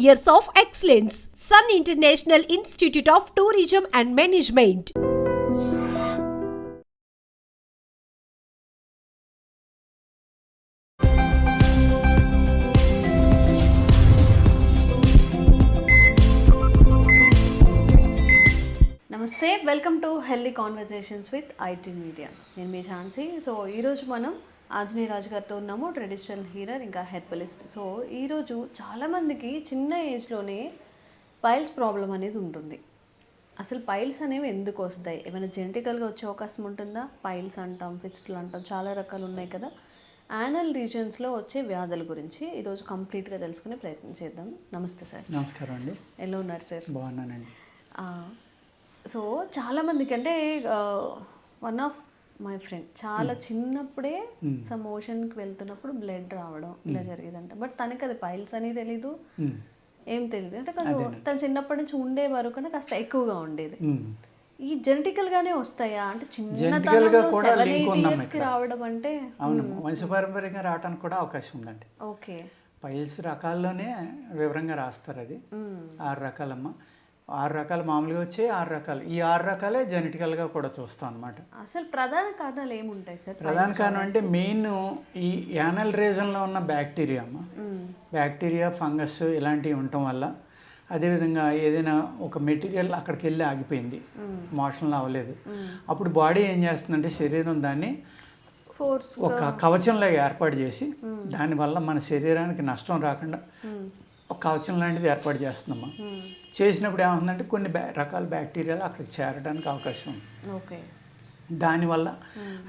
years of excellence. Sun International Institute of Tourism and Management. నమస్తే, welcome to healthy conversations with IT media. నేను మీ Jhansi. So ఈరోజు మనం ఆంజనేయ రాజు గారితో ఉన్నాము, ట్రెడిషనల్ హీలర్ ఇంకా హెర్బలిస్ట్. సో ఈరోజు చాలామందికి చిన్న ఏజ్లోనే పైల్స్ ప్రాబ్లం అనేది ఉంటుంది. అసలు పైల్స్ అనేవి ఎందుకు వస్తాయి? ఏమైనా జెనెటికల్గా వచ్చే అవకాశం ఉంటుందా? పైల్స్ అంటాం, ఫిస్టులు అంటాం, చాలా రకాలు ఉన్నాయి కదా. యానల్ రీజన్స్లో వచ్చే వ్యాధుల గురించి ఈరోజు కంప్లీట్గా తెలుసుకునే ప్రయత్నం చేద్దాం. నమస్తే సార్. నమస్కారం అండి. ఎలా ఉన్నారు సార్? బాగున్నానండి. సో చాలామందికి అంటే వన్ ఆఫ్ మై ఫ్రెండ్ చాలా చిన్నప్పుడే సమ్ మోషన్కి వెళ్తున్నప్పుడు బ్లడ్ రావడం ఇలా జరిగేదంట. బట్ తనకి అది పైల్స్ అని తెలీదు, ఏం తెలియదు. అంటే తను చిన్నప్పటి నుంచి ఉండే వరకు కన్నా కాస్త ఎక్కువగా ఉండేది. ఈ జెనెటికల్ గానే వస్తాయా అంటే చిన్నతనంలో 7-8 years కి రావడం అంటే? అవును, వంశపారంపర్యంగా రావడానికి కూడా అవకాశం ఉందండి. ఓకే. పైల్స్ రకాల్లోనే వివరంగా రాస్తారు. అది 6 రకాలమ్మ. 6 రకాలు మామూలుగా వచ్చాయి, 6 రకాలు. ఈ 6 రకాలే జెనెటికల్గా కూడా చూస్తాం అనమాట. అసలు ప్రధాన కారణాలు ఏముంటాయి సార్? ప్రధాన కారణం అంటే మెయిన్ ఈ యానల్ రీజన్లో ఉన్న బ్యాక్టీరియా అమ్మ. బ్యాక్టీరియా, ఫంగస్ ఇలాంటివి ఉండటం వల్ల, అదేవిధంగా ఏదైనా ఒక మెటీరియల్ అక్కడికి వెళ్ళి ఆగిపోయింది, మోషన్లో అవ్వలేదు, అప్పుడు బాడీ ఏం చేస్తుందంటే శరీరం దాన్ని ఒక కవచంలో ఏర్పాటు చేసి దానివల్ల మన శరీరానికి నష్టం రాకుండా ఒక కవచం లాంటిది ఏర్పాటు చేస్తుందమ్మా. చేసినప్పుడు ఏమవుతుందంటే కొన్ని రకాల బ్యాక్టీరియాలు అక్కడికి చేరడానికి అవకాశం ఉంది. ఓకే. దానివల్ల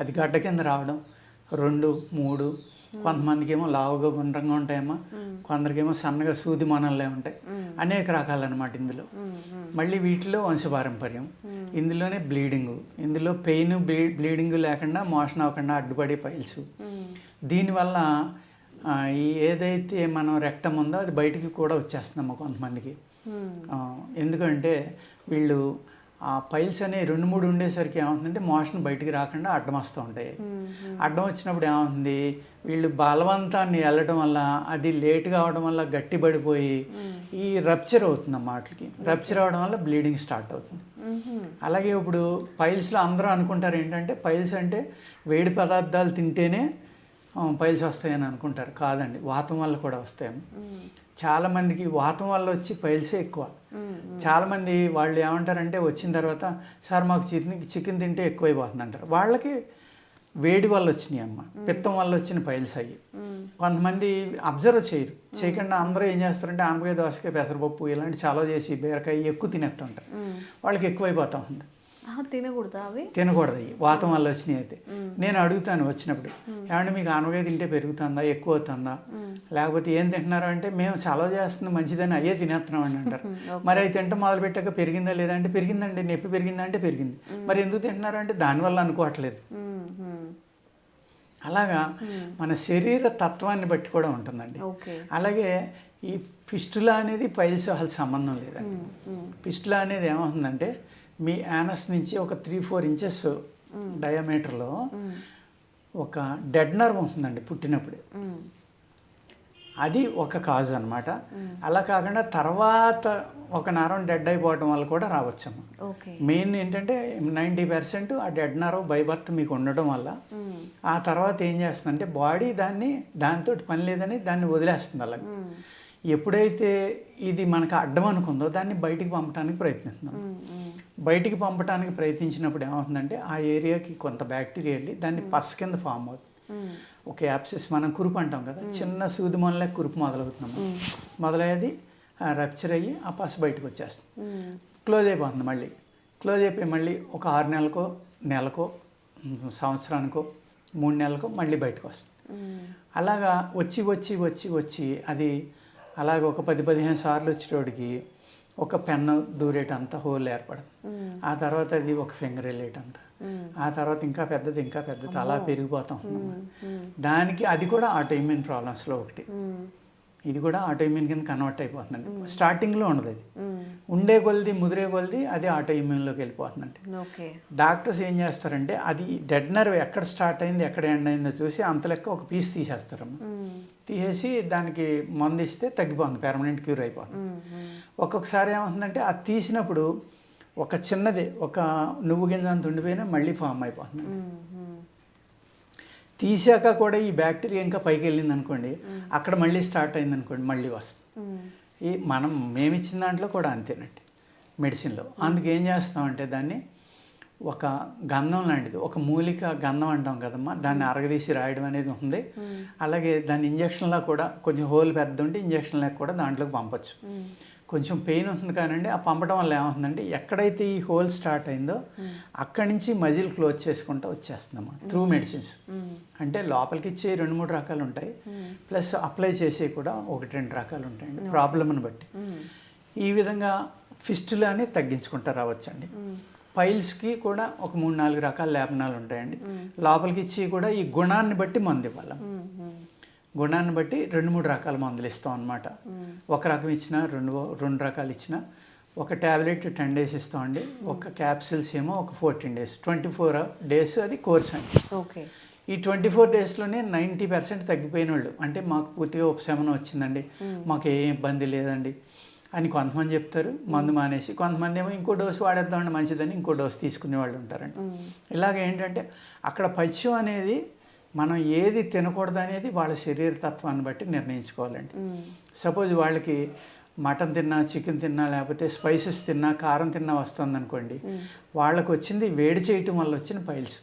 అది గడ్డ కింద రావడం 2, 3, కొంతమందికి ఏమో లావుగా గుండ్రంగా ఉంటాయమ్మా, కొందరికేమో సన్నగా సూది మనల్లే ఉంటాయి. అనేక రకాలన్నమాట ఇందులో. మళ్ళీ వీటిలో వంశపారంపర్యం, ఇందులోనే బ్లీడింగు, ఇందులో పెయిన్ బ్లీడింగ్ లేకుండా మోషన్ అవ్వకుండా అడ్డుపడే పైల్స్. దీనివల్ల ఈ ఏదైతే మనం రెక్టమ్ ఉందో అది బయటికి కూడా వచ్చేస్తుందమ్మా కొంతమందికి. ఎందుకంటే వీళ్ళు ఆ పైల్స్ అనేవి 2-3 ఉండేసరికి ఏమవుతుందంటే మోషన్ బయటికి రాకుండా అడ్డం వస్తూ ఉంటాయి. అడ్డం వచ్చినప్పుడు ఏమవుతుంది, వీళ్ళు బలవంతాన్ని వెళ్ళడం వల్ల అది లేట్గా అవడం వల్ల గట్టి పడిపోయి ఈ రప్చర్ అవుతుందమ్మా. వాటికి రప్చర్ అవడం వల్ల బ్లీడింగ్ స్టార్ట్ అవుతుంది. అలాగే ఇప్పుడు పైల్స్లో అందరూ అనుకుంటారు ఏంటంటే పైల్స్ అంటే వేడి పదార్థాలు తింటేనే పైల్స్ వస్తాయని అనుకుంటారు. కాదండి, వాతం వల్ల కూడా వస్తాయని. చాలామందికి వాతం వల్ల వచ్చి పైల్సే ఎక్కువ. చాలామంది వాళ్ళు ఏమంటారంటే వచ్చిన తర్వాత, సార్ మాకు చికెన్ తింటే ఎక్కువైపోతుంది అంటారు. వాళ్ళకి వేడి వల్ల వచ్చినాయి అమ్మ, పిత్తం వల్ల వచ్చిన పైల్స్ అయ్యి. కొంతమంది అబ్జర్వ్ చేయకుండా అందరూ ఏం చేస్తారంటే ఆనపకాయ, దోసకాయ, పెసరపప్పు ఇలాంటి చాలా చేసి బీరకాయ ఎక్కువ తినేస్తుంటారు. వాళ్ళకి ఎక్కువైపోతూ ఉంది. తినకూడదు, అవి తినకూడదు. అవి వాతం వల్ల వచ్చినాయి. అయితే నేను అడుగుతాను వచ్చినప్పుడు, ఏమంటే మీకు ఆనపకాయ తింటే పెరుగుతుందా, ఎక్కువ అవుతుందా, లేకపోతే ఏం తింటున్నారు అంటే మేము చలవ చేస్తుంది మంచిదని అయ్యే తినేస్తున్నాం అని అంటారు. మరి అవి తింటే మొదలు పెట్టాక పెరిగిందా లేదా అంటే పెరిగిందండి. నొప్పి పెరిగిందా అంటే పెరిగింది. మరి ఎందుకు తింటున్నారు అంటే దానివల్ల అనుకోవట్లేదు. అలాగా మన శరీర తత్వాన్ని బట్టి కూడా ఉంటుందండి. అలాగే ఈ ఫిస్టులా అనేది పైల్స్ అసలు సంబంధం లేదండి. ఫిస్టులా అనేది ఏమవుతుందంటే మీ యానస్ నుంచి ఒక 3-4 inches డయామీటర్లో ఒక డెడ్ నర్వ్ ఉంటుందండి పుట్టినప్పుడే. అది ఒక కాజ్ అనమాట. అలా కాకుండా తర్వాత ఒక నరం డెడ్ అయిపోవడం వల్ల కూడా రావచ్చమ్మ. మెయిన్ ఏంటంటే 90% ఆ డెడ్ నర్వ్ బై బర్త్ మీకు ఉండడం వల్ల ఆ తర్వాత ఏం చేస్తుందంటే బాడీ దానితో పని లేదని దాన్ని వదిలేస్తుంది. అలాగే ఎప్పుడైతే ఇది మనకు అడ్డం అనుకుందో దాన్ని బయటికి పంపడానికి ప్రయత్నిస్తున్నాం. బయటికి పంపడానికి ప్రయత్నించినప్పుడు ఏమవుతుందంటే ఆ ఏరియాకి కొంత బ్యాక్టీరియా వెళ్ళి దాన్ని పస్ కింద ఫామ్ అవుతుంది. ఒక యాప్సిస్, మనం కురుపు అంటాం కదా, చిన్న సూది మొదలే కురుపు మొదలవుతున్నాము. మొదలయ్యేది రప్చర్ అయ్యి ఆ పస్ బయటకు వచ్చేస్తుంది, క్లోజ్ అయిపోతుంది. మళ్ళీ క్లోజ్ అయిపోయి మళ్ళీ ఒక 6 నెలలకో, నెలకో, సంవత్సరానికో, 3 నెలలకో మళ్ళీ బయటకు వస్తుంది. అలాగా వచ్చి వచ్చి వచ్చి వచ్చి అది అలాగే ఒక 10-15 సార్లు వచ్చేటోడికి ఒక పెన్ను దూరేటంత హోల్ ఏర్పడదు. ఆ తర్వాత అది ఒక ఫింగర్ వెళ్ళేటంత, ఆ తర్వాత ఇంకా పెద్దది అలా పెరిగిపోతాం. దానికి అది కూడా ఆటోఇమ్యూన్ ప్రాబ్లమ్స్లో ఒకటి. ఇది కూడా ఆటోఇమ్యూన్ కింద కన్వర్ట్ అయిపోతుందండి. స్టార్టింగ్లో ఉండదు అది, ఉండే కొలిది ముదిరే కొలిది అది ఆటో ఇమ్యూన్లోకి వెళ్ళిపోతుందండి. ఓకే. డాక్టర్స్ ఏం చేస్తారంటే అది డెడ్ నర్వ్ ఎక్కడ స్టార్ట్ అయింది ఎక్కడ ఎండ్ అయిందో చూసి అంత లెక్క ఒక పీస్ తీసేస్తారమ్మ. తీసేసి దానికి మందు ఇస్తే తగ్గిపోతుంది, పెర్మనెంట్ క్యూర్ అయిపోతుంది. ఒక్కొక్కసారి ఏమవుతుందంటే అది తీసినప్పుడు ఒక చిన్నది ఒక నువ్వు గింజ అంత ఉండిపోయినా మళ్ళీ ఫామ్ అయిపోతుంది. తీసాక కూడా ఈ బ్యాక్టీరియా ఇంకా పైకి వెళ్ళింది అనుకోండి, అక్కడ మళ్ళీ స్టార్ట్ అయింది అనుకోండి, మళ్ళీ వస్తుంది. ఈ మేము ఇచ్చిన దాంట్లో కూడా అంతేనండి మెడిసిన్లో. అందుకు ఏం చేస్తామంటే దాన్ని ఒక గంధం లాంటిది, ఒక మూలిక గంధం అంటాం కదమ్మా, దాన్ని అరగదీసి రాయడం అనేది ఉంది. అలాగే దాన్ని ఇంజక్షన్లా కూడా కొంచెం హోల్ పెద్ద ఉంటే ఇంజక్షన్లా కూడా దాంట్లోకి పంపచ్చు. కొంచెం పెయిన్ ఉంటుంది కానండి, ఆ పంపడం వల్ల ఏమవుతుందంటే ఎక్కడైతే ఈ హోల్ స్టార్ట్ అయిందో అక్కడి నుంచి మజిల్ క్లోజ్ చేసుకుంటూ వచ్చేస్తుందమ్మా త్రూ మెడిసిన్స్. అంటే లోపలికి ఇచ్చే 2-3 రకాలు ఉంటాయి, ప్లస్ అప్లై చేసే కూడా 1-2 రకాలు ఉంటాయండి ప్రాబ్లమ్ని బట్టి. ఈ విధంగా ఫిస్టులాని తగ్గించుకుంటూ రావచ్చండి. పైల్స్కి కూడా ఒక 3-4 రకాల లేపనాలు ఉంటాయండి. లోపలికి ఇచ్చి కూడా ఈ గుణాన్ని బట్టి మందు ఇవ్వాలి. గుణాన్ని బట్టి 2-3 రకాల మందులు ఇస్తాం అనమాట. ఒక రకం ఇచ్చినా 2 రకాలు ఇచ్చినా, ఒక ట్యాబ్లెట్ 10 days ఇస్తామండి, ఒక క్యాప్సిల్స్ ఏమో ఒక 14 days, 24 days అది కోర్స్ అండి. ఓకే. ఈ 24 daysలోనే 90% తగ్గిపోయిన వాళ్ళు, అంటే మాకు పూర్తిగా ఉపశమనం వచ్చిందండి, మాకు ఏ ఇబ్బంది లేదండి అని కొంతమంది చెప్తారు, మందు మానేసి. కొంతమంది ఏమో ఇంకో డోసు వాడేద్దామండి మంచిదని ఇంకో డోసు తీసుకునే వాళ్ళు ఉంటారండి. ఇలాగ ఏంటంటే అక్కడ పథ్యం అనేది మనం ఏది తినకూడదు అనేది వాళ్ళ శరీర తత్వాన్ని బట్టి నిర్ణయించుకోవాలండి. సపోజ్ వాళ్ళకి మటన్ తిన్నా, చికెన్ తిన్నా, లేకపోతే స్పైసెస్ తిన్నా, కారం తిన్నా వస్తుంది అనుకోండి, వాళ్ళకు వచ్చింది వేడి చేయటం వల్ల వచ్చిన పైల్స్.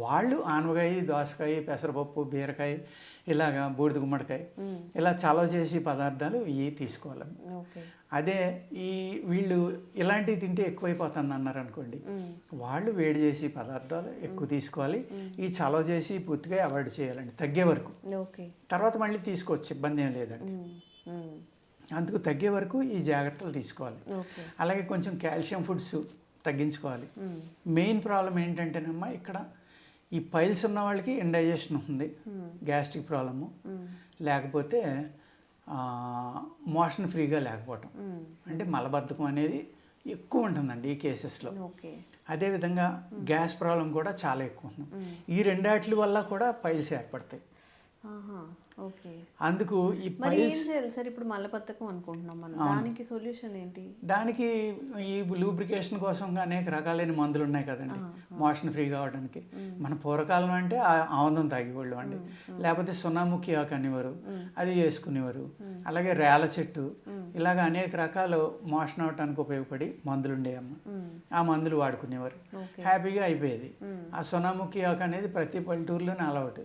వాళ్ళు ఆనవకాయ, దోసకాయ, పెసరపప్పు, బీరకాయ, ఇలాగా బూడిద గుమ్మడికాయ, ఇలా చలవ చేసి పదార్థాలు ఇవి తీసుకోవాలి. అదే వీళ్ళు ఇలాంటివి తింటే ఎక్కువైపోతుంది అన్నారు అనుకోండి, వాళ్ళు వేడి చేసి పదార్థాలు ఎక్కువ తీసుకోవాలి. ఈ చలవ చేసి పూర్తిగా అవాయిడ్ చేయాలండి తగ్గే వరకు. తర్వాత మళ్ళీ తీసుకోవచ్చు, ఇబ్బంది ఏం లేదండి. అందుకు తగ్గే వరకు ఈ జాగ్రత్తలు తీసుకోవాలి. అలాగే కొంచెం కాల్షియం ఫుడ్స్ తగ్గించుకోవాలి. మెయిన్ ప్రాబ్లం ఏంటంటేనమ్మా ఇక్కడ ఈ పైల్స్ ఉన్న వాళ్ళకి ఇండైజెషన్ ఉంటుంది, గ్యాస్ట్రిక్ ప్రాబ్లము, లేకపోతే మోషన్ ఫ్రీగా లేకపోవటం, అంటే మలబద్ధకం అనేది ఎక్కువ ఉంటుందండి ఈ కేసెస్లో. అదేవిధంగా గ్యాస్ ప్రాబ్లం కూడా చాలా ఎక్కువ ఉంటుంది. ఈ 2 వాటి వల్ల కూడా పైల్స్ ఏర్పడతాయి. అందుకు ఈ పైల్స్ సార్ ఇప్పుడు మలబద్ధకం అనుకుంటున్నాం మనం, దానికి సొల్యూషన్ ఏంటి? దానికి ఈ లూబ్రికేషన్ కోసం అనేక రకాలైన మందులు ఉన్నాయి కదండి మోషన్ ఫ్రీ కావడానికి. మన పూర్వకాలం అంటే ఆముదం తాగేవాళ్ళు అండి, లేకపోతే సున్నాముఖి ఆకు అనేవారు, అది చేసుకునేవారు. అలాగే రేల చెట్టు, ఇలాగ అనేక రకాలు మోషన్ అవటానికి ఉపయోగపడి మందులు ఉండేవమ్మ. ఆ మందులు వాడుకునేవారు, హ్యాపీగా అయిపోయేది. ఆ సున్నాముఖి ఆకు అనేది ప్రతి పల్లెటూరులోనే అలవాటు.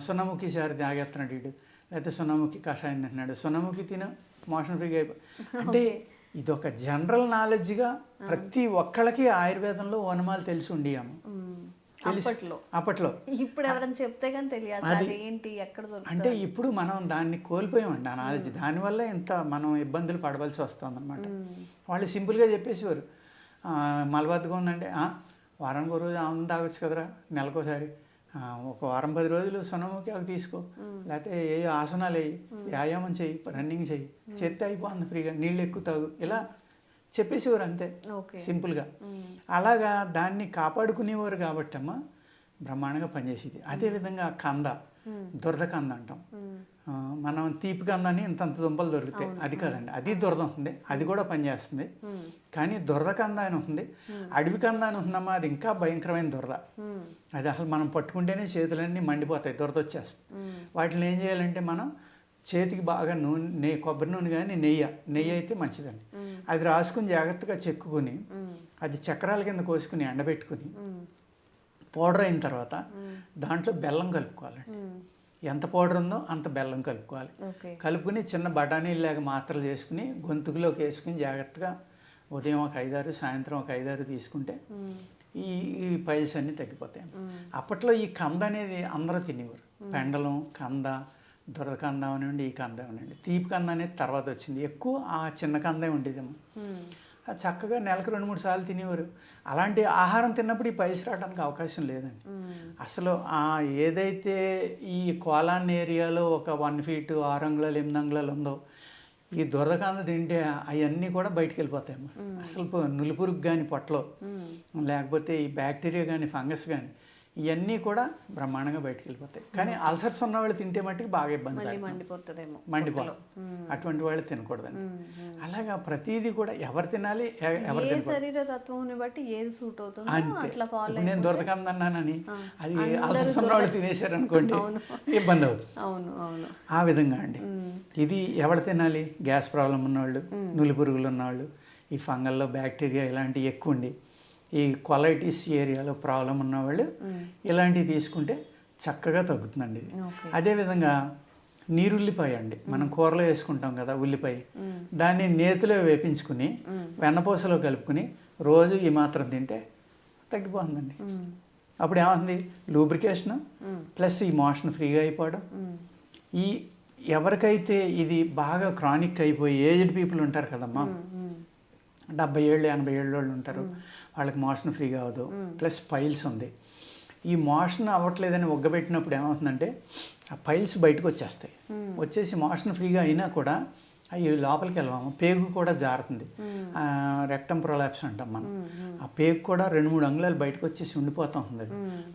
సున్నాముఖి సారి తాగేస్తున్నాడు వీడు, లేకపోతే సున్నాముఖి కషాయం తింటున్నాడు, సున్నాముఖి తిన మోషన్ ఫ్రీగా అయిపోయి. అంటే ఇదొక జనరల్ నాలెడ్జ్గా ప్రతి ఒక్కళ్ళకి ఆయుర్వేదంలో వనమాలు తెలిసి ఉండేయాము అప్పట్లో. ఇప్పుడు ఎవరైనా చెప్తే కానీ తెలియదు ఏంటి ఎక్కడ దొరుకుతుంది అంటే ఇప్పుడు మనం దాన్ని కోల్పోయామండి ఆ నాలెడ్జ్. దానివల్ల ఇంత మనం ఇబ్బందులు పడవలసి వస్తుంది అనమాట. వాళ్ళు సింపుల్గా చెప్పేసేవారు, మలబద్ధకం ఉందంటే వారానికి 1 రోజు ఆమె తాగొచ్చు కదరా, నెలకోసారి ఒక వారం 10 రోజులు సున్నముఖి ఆకు తీసుకో, లేకపోతే ఏ ఆసనాలు వేయి, వ్యాయామం చెయ్యి, రన్నింగ్ చెయ్యి, చేస్తే అయిపోతుంది ఫ్రీగా, నీళ్ళు ఎక్కువ తాగు, ఇలా చెప్పేసేవారు అంతే సింపుల్గా. అలాగా దాన్ని కాపాడుకునేవారు కాబట్టి అమ్మ బ్రహ్మాండంగా పనిచేసేది. అదేవిధంగా కంద, దురద కంద అంటాం మనం. తీపి కంద అని ఇంత దుంపలు దొరుకుతాయి, అది కాదండి, అది దురద ఉంటుంది, అది కూడా పనిచేస్తుంది. కానీ దురద కంద అని ఉంటుంది, అడవి కంద అని ఉంటుందమ్మా, అది ఇంకా భయంకరమైన దురద. అది అసలు మనం పట్టుకుంటేనే చేతులన్నీ మండిపోతాయి, దురద వచ్చేస్తుంది. వాటిని ఏం చేయాలంటే మనం చేతికి బాగా నూనె, కొబ్బరి నూనె కానీ నెయ్యి అయితే మంచిదండి, అది రాసుకుని జాగ్రత్తగా చెక్కుని అది చక్రాల కింద కోసుకుని ఎండబెట్టుకుని పౌడర్ అయిన తర్వాత దాంట్లో బెల్లం కలుపుకోవాలండి. ఎంత పౌడర్ ఉందో అంత బెల్లం కలుపుకోవాలి. కలుపుకుని చిన్న బఠానీలాగా మాత్రలు చేసుకుని గొంతుకులోకి వేసుకుని జాగ్రత్తగా ఉదయం ఒక 5-6, సాయంత్రం ఒక 5-6 తీసుకుంటే ఈ పైల్స్ అన్నీ తగ్గిపోతాయి. అప్పట్లో ఈ కంద అనేది అందరూ తినేవారు, పెండలం, కంద, దురద కంద అవనండి, ఈ కంద అవనండి. తీపి కంద అనేది తర్వాత వచ్చింది, ఎక్కువ ఆ చిన్న కందే ఉండేదేమో. అది చక్కగా నెలకు 2-3 సార్లు తినేవారు. అలాంటి ఆహారం తిన్నప్పుడు ఈ పైల్స్ రావడానికి అవకాశం లేదండి. అసలు ఏదైతే ఈ కోలాన్ ఏరియాలో ఒక 1 feet 6 అంగుళాలు 8 అంగుళాలు ఉందో, ఈ దురదకాంద తింటే అవన్నీ కూడా బయటికి వెళ్ళిపోతాయమ్మా. అసలు నులిపురుగు కానీ పొట్టలో, లేకపోతే ఈ బ్యాక్టీరియా కానీ ఫంగస్ కానీ ఇవన్నీ కూడా బ్రహ్మాండంగా బయటకు వెళ్ళిపోతాయి. కానీ అల్సర్స్ ఉన్న వాళ్ళు తింటే మట్టుకు బాగా ఇబ్బంది, మండిపోవాలి. అటువంటి వాళ్ళు తినకూడదని. అలాగా ప్రతిదీ కూడా ఎవరు తినాలి, ఎవరు శరీరతత్వం బట్టి ఏది సూట్ అవుతుంది అంతే. నేను దొరకందన్నానని అది అల్సర్స్ ఉన్న వాళ్ళు తినేశారు అనుకోండి, ఇబ్బంది అవుతుంది. ఆ విధంగా అండి. ఇది ఎవరు తినాలి? గ్యాస్ ప్రాబ్లం ఉన్నవాళ్ళు, నులి పురుగులు ఉన్నవాళ్ళు, ఈ ఫంగల్లో బ్యాక్టీరియా ఇలాంటివి ఎక్కువ ఉండి, ఈ కొలైటిస్ ఏరియాలో ప్రాబ్లం ఉన్నవాళ్ళు ఇలాంటివి తీసుకుంటే చక్కగా తగ్గుతుందండి ఇది. అదేవిధంగా నీరుల్లిపాయ అండి, మనం కూరలో వేసుకుంటాం కదా ఉల్లిపాయ, దాన్ని నేతిలో వేపించుకుని వెన్నపూసలో కలుపుకుని రోజు ఈ మాత్రం తింటే తగ్గిపోతుందండి. అప్పుడు ఏమవుతుంది? లూబ్రికేషన్ ప్లస్ ఈ మోషన్ ఫ్రీగా అయిపోవడం. ఈ ఎవరికైతే ఇది బాగా క్రానిక్ అయిపోయి ఏజ్డ్ పీపుల్ ఉంటారు కదమ్మా, 70 ఏళ్ళు 80 ఏళ్ళు వాళ్ళు ఉంటారు, వాళ్ళకి మోషన్ ఫ్రీగా అవ్వదు, ప్లస్ పైల్స్ ఉంది. ఈ మోషన్ అవ్వట్లేదని ఒగ్గబెట్టినప్పుడు ఏమవుతుందంటే ఆ పైల్స్ బయటకు వచ్చేస్తాయి. వచ్చేసి మోషన్ ఫ్రీగా అయినా కూడా అవి లోపలికి వెళ్ళాము, పేగు కూడా జారుతుంది. రెక్టమ్ ప్రొలాప్స్ అంటాం మనం. ఆ పేగు కూడా 2-3 అంగుళాలు బయటకు వచ్చేసి ఉండిపోతూ ఉంటుంది.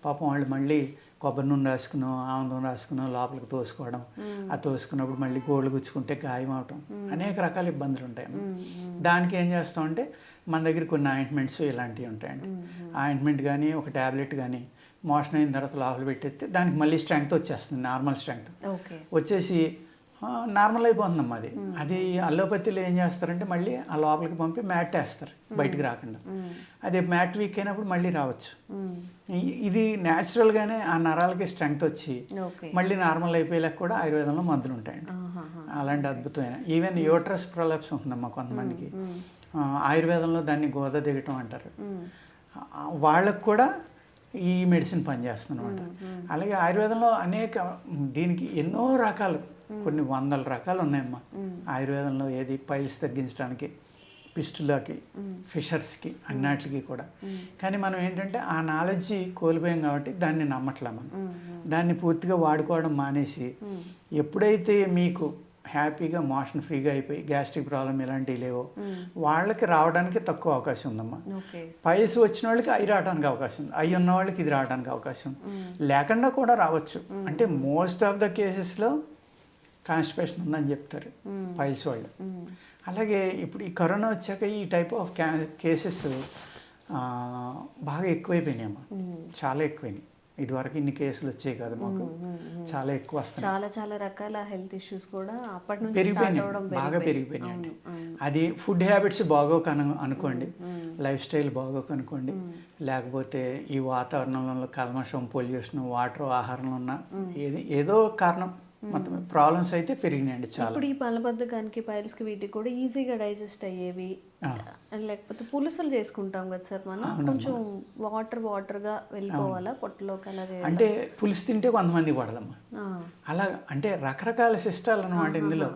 పాపం వాళ్ళు మళ్ళీ కొబ్బరి నూనె రాసుకునో ఆముదం రాసుకునో లోపలికి తోసుకోవడం, ఆ తోసుకున్నప్పుడు మళ్ళీ గోళ్ళు గుచ్చుకుంటే గాయం అవటం, అనేక రకాల ఇబ్బందులు ఉంటాయి. దానికి ఏం చేస్తామంటే మన దగ్గర కొన్ని ఆయింట్మెంట్స్ ఇలాంటివి ఉంటాయండి. ఆయింట్మెంట్ కానీ ఒక ట్యాబ్లెట్ కానీ మోషన్ అయిన తర్వాత లోపల పెట్టేస్తే దానికి మళ్ళీ స్ట్రెంగ్త్ వచ్చేస్తుంది, నార్మల్ స్ట్రెంగ్త్ వచ్చేసి నార్మల్ అయిపోతుందమ్మా. అది అల్లోపతిలో ఏం చేస్తారంటే మళ్ళీ ఆ లోపలికి పంపి మ్యాట్ వేస్తారు బయటికి రాకుండా. అదే మ్యాట్ వీక్ అయినప్పుడు మళ్ళీ రావచ్చు. ఇది న్యాచురల్గానే ఆ నరాలకి స్ట్రెంగ్త్ వచ్చి మళ్ళీ నార్మల్ అయిపోయేలాగా కూడా ఆయుర్వేదంలో మందులు ఉంటాయండి. అలాంటి అద్భుతమైన ఈవెన్ యూట్రస్ ప్రొలాప్స్ ఉంటుందమ్మా కొంతమందికి, ఆయుర్వేదంలో దాన్ని గోద దిగటం అంటారు. వాళ్ళకు కూడా ఈ మెడిసిన్ పనిచేస్తుంది అనమాట. అలాగే ఆయుర్వేదంలో అనేక దీనికి ఎన్నో రకాలు, కొన్ని 100 రకాలు ఉన్నాయమ్మా ఆయుర్వేదంలో. ఏది పైల్స్ తగ్గించడానికి, పిస్టులకి, ఫిషర్స్కి, అన్నిటికి కూడా. కానీ మనం ఏంటంటే ఆ నాలెడ్జ్ కోల్పోయాం కాబట్టి దాన్ని నమ్మట్లే మనం. దాన్ని పూర్తిగా వాడుకోవడం మానేసి ఎప్పుడైతే మీకు హ్యాపీగా మోషన్ ఫ్రీగా అయిపోయి గ్యాస్ట్రిక్ ప్రాబ్లం ఇలాంటివి లేవో వాళ్ళకి రావడానికి తక్కువ అవకాశం ఉందమ్మా. పైల్స్ వచ్చిన వాళ్ళకి అవి రావడానికి అవకాశం ఉంది, అవి ఉన్న వాళ్ళకి ఇది రావడానికి అవకాశం లేకుండా కూడా రావచ్చు. అంటే మోస్ట్ ఆఫ్ ద కేసెస్లో కాన్స్టిపేషన్ ఉందని చెప్తారు పైల్స్ వాళ్ళు. అలాగే ఇప్పుడు ఈ కరోనా వచ్చాక ఈ టైప్ ఆఫ్ కేసెస్ బాగా ఎక్కువైపోయినాయమ్మా, చాలా ఎక్కువైనాయి. ఇదివరకు ఇన్ని కేసులు వచ్చాయి కాదు మాకు, చాలా ఎక్కువ వస్తాయి. చాలా రకాల హెల్త్ ఇష్యూస్ కూడా అప్పటి నుంచి పెరిగిపోయినాయి, బాగా పెరిగిపోయినాయి. అది ఫుడ్ హ్యాబిట్స్ బాగోక అనుకోండి, లైఫ్ స్టైల్ బాగోక అనుకోండి, లేకపోతే ఈ వాతావరణంలో కల్మషం, పొల్యూషన్, వాటర్, ఆహారంలో ఉన్న ఏదో కారణం మొత్తం ప్రాబ్లమ్స్ అయితే పెరిగినాయండి చాలా. ఇప్పుడు ఈ మలబద్ధకానికి, పైల్స్కి, వీటికి కూడా ఈజీగా డైజెస్ట్ అయ్యేవి. లేకపోతే పులుసులు చేసుకుంటాం కదా సార్ మనం, కొంచెం వాటర్గా వెళ్ళిపోవాలా పొట్టలోకి? అలా అంటే పులుసు తింటే కొంతమంది పడదమ్మా. అలా అంటే రకరకాల సిస్టాలు అనమాట ఇందులో.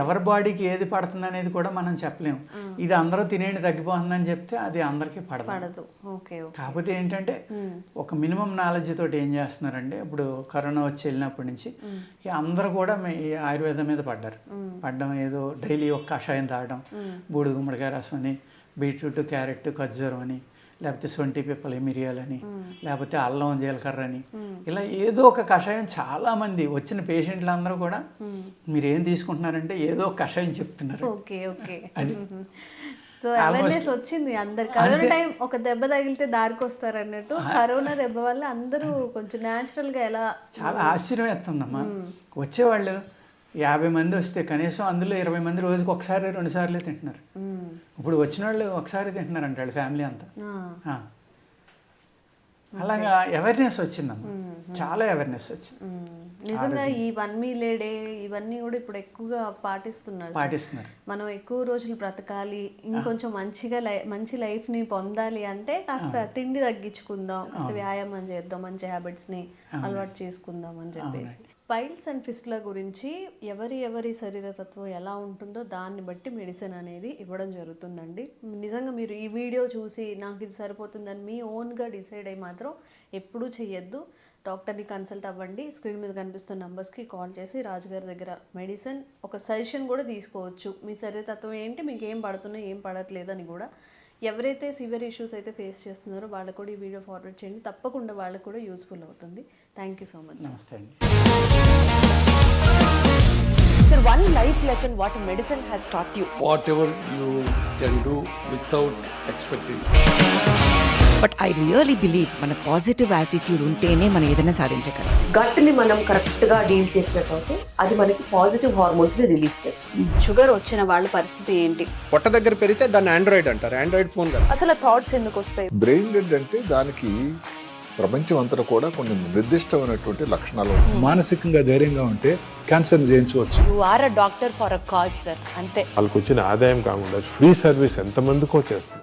ఎవరి బాడీకి ఏది పడుతుంది అనేది కూడా మనం చెప్పలేము. ఇది అందరూ తినేది తగ్గిపోతుందని చెప్తే అది అందరికీ పడదు. కాకపోతే ఏంటంటే ఒక మినిమం నాలెడ్జ్ తోటి ఏం చేస్తున్నారంటే, ఇప్పుడు కరోనా వచ్చి వెళ్ళినప్పటి నుంచి అందరూ కూడా ఈ ఆయుర్వేదం మీద పడ్డం, ఏదో డైలీ ఒక కషాయం తాగడం, బూడిద గుమ్మడికాయ రసం అని, బీట్రూట్, క్యారెట్, ఖర్జూరం అని, లేకపోతే సొంటి పిప్పలు, మిరియాలని, లేకపోతే అల్లం, జీలకర్ర అని, ఇలా ఏదో ఒక కషాయం. చాలామంది వచ్చిన పేషెంట్లు అందరూ కూడా మీరు ఏం తీసుకుంటున్నారంటే ఏదో ఒక కషాయం చెప్తున్నారు. అది సో అవేర్నెస్ వచ్చింది అందరికి. కరోనా టైం ఒక దెబ్బ తగిలితే దారికి వస్తారు అన్నట్టు, కరోనా దెబ్బ వల్ల అందరూ కొంచెం న్యాచురల్గా ఎలా. చాలా ఆశ్చర్యం వేస్తుందమ్మా. వచ్చేవాళ్ళు 50 మంది వస్తే కనీసం అందులో 20 మంది రోజుకి ఒకసారి 2 సార్లు తింటున్నారు. ఇప్పుడు వచ్చిన వాళ్ళు ఒకసారి తింటున్నారు అంటే వాళ్ళ ఫ్యామిలీ అంతా. అలాగా అవేర్నెస్ వచ్చిందమ్మా, చాలా అవేర్నెస్ వచ్చింది. నిజంగా ఈ 1 మీల్ ఏ డే ఇవన్నీ కూడా ఇప్పుడు ఎక్కువగా పాటిస్తున్నారు. మనం ఎక్కువ రోజులు బ్రతకాలి, ఇంకొంచెం మంచి లైఫ్ని పొందాలి అంటే కాస్త తిండి తగ్గించుకుందాం, కాస్త వ్యాయామం చేద్దాం, మంచి హ్యాబిట్స్ని అలవాటు చేసుకుందాం అని చెప్పేసి. పైల్స్ అండ్ ఫిస్టుల గురించి ఎవరి శరీరతత్వం ఎలా ఉంటుందో దాన్ని బట్టి మెడిసిన్ అనేది ఇవ్వడం జరుగుతుందండి. నిజంగా మీరు ఈ వీడియో చూసి నాకు ఇది సరిపోతుందని మీ ఓన్గా డిసైడ్ అయ్యి మాత్రం ఎప్పుడూ చెయ్యొద్దు. డాక్టర్ని కన్సల్ట్ అవ్వండి. స్క్రీన్ మీద కనిపిస్తున్న నెంబర్స్కి కాల్ చేసి రాజుగారి దగ్గర మెడిసిన్ ఒక సజెషన్ కూడా తీసుకోవచ్చు. మీ శరీరతత్వం ఏంటి, మీకు ఏం పడుతున్నాయి ఏం పడట్లేదు అని కూడా. ఎవరైతే సివియర్ ఇష్యూస్ అయితే ఫేస్ చేస్తున్నారో వాళ్ళకు కూడా ఈ వీడియో ఫార్వర్డ్ చేయండి, తప్పకుండా వాళ్ళకు కూడా యూస్ఫుల్ అవుతుంది. Thank you so much. నమస్తే అండి. Sir, one life lesson what medicine has taught you. Whatever you can do without expecting. But I really believe మన పాజిటివ్ యాటిట్యూడ్ ఉంటేనే మనం ఏదైనా సాధించగలం. గట్ ని మనం కరెక్ట్ గా డీల్ చేసినట్లయితే అది మనకి పాజిటివ్ హార్మోన్స్ ని రిలీజ్ చేస్తుంది. షుగర్ వచ్చిన వాళ్ళ పరిస్థితి ఏంటి? పొట్ట దగ్గర పెరిగితే దాన్ని ఆండ్రాయిడ్ అంటారు, ఆండ్రాయిడ్ ఫోన్ కదా. అసలు థాట్స్ ఎందుకు వస్తాయి? బ్రెయిన్ డెడ్ అంటే దానికి ప్రపంచం అంతా కూడా కొన్ని నిర్దిష్టమైనటువంటి లక్షణాలు ఉంటాయి. మానసికంగా ధైర్యంగా ఉంటే క్యాన్సర్ జయించవచ్చు. You are a doctor for a cause sir, అంతే. వాళ్ళకి వచ్చిన ఆదాయం కాకుండా ఫ్రీ సర్వీస్ ఎంతమందికో చేస్తుంది.